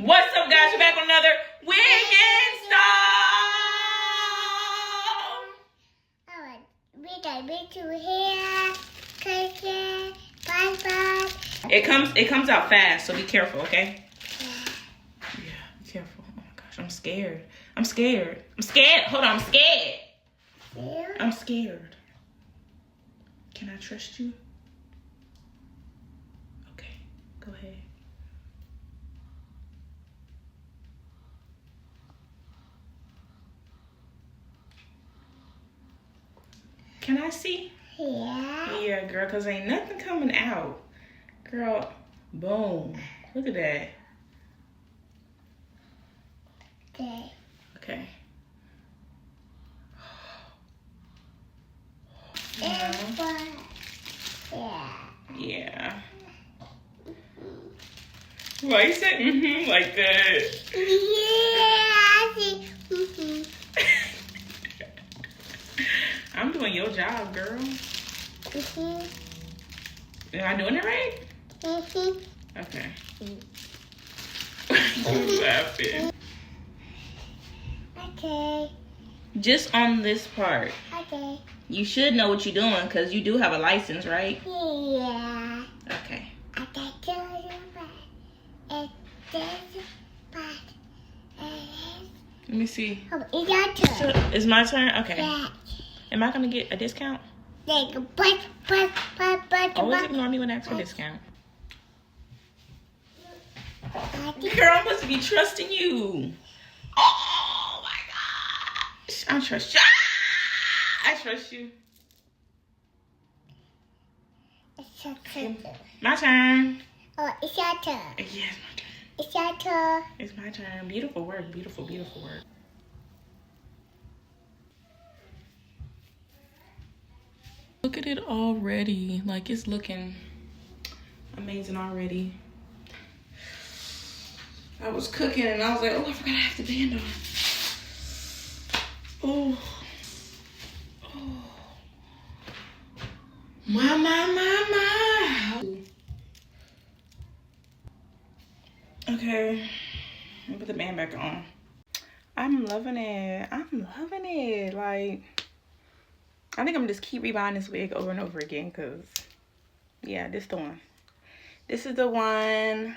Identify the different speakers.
Speaker 1: What's up, guys? We're back on another wig install.
Speaker 2: Alright, we got big to hair, cookie, bye.
Speaker 1: It comes out fast, so be careful, okay? Yeah, be careful. Oh my gosh, I'm scared. I'm scared. Hold on, I'm scared.
Speaker 2: Yeah.
Speaker 1: I'm scared. Can I trust you? Okay, go ahead. Can I see?
Speaker 2: Yeah.
Speaker 1: Yeah, girl, because ain't nothing coming out. Girl, boom. Look at that.
Speaker 2: Okay.
Speaker 1: Okay.
Speaker 2: And one. Yeah.
Speaker 1: Yeah. Why you say like that?
Speaker 2: Yeah, I see.
Speaker 1: I'm doing your job, girl. Am I doing it right? Okay. You laughing.
Speaker 2: Okay.
Speaker 1: Just on this part.
Speaker 2: Okay.
Speaker 1: You should know what you're doing because you do have a license, right?
Speaker 2: Yeah.
Speaker 1: Okay.
Speaker 2: I got to and this part.
Speaker 1: Let me see.
Speaker 2: Oh, it's your turn.
Speaker 1: It's my turn? Okay.
Speaker 2: Yeah.
Speaker 1: Am I going to get a discount?
Speaker 2: They go but.
Speaker 1: Always ignore me when I ask for a discount.
Speaker 2: I think
Speaker 1: Girl, I'm supposed to be trusting you. Oh my gosh. I trust you. I trust you.
Speaker 2: it's your turn.
Speaker 1: My turn.
Speaker 2: Oh, it's your turn.
Speaker 1: Yes, my turn.
Speaker 2: It's your turn.
Speaker 1: It's my turn. Beautiful work. Beautiful, beautiful work. Look at it already. Like, it's looking amazing already. I was cooking and I was like, oh, I forgot I have the band on. Oh. Oh. My. Okay. Let me put the band back on. I'm loving it. Like, I think I'm gonna just keep rebuying this wig over and over again because, yeah, this is the one. This is the one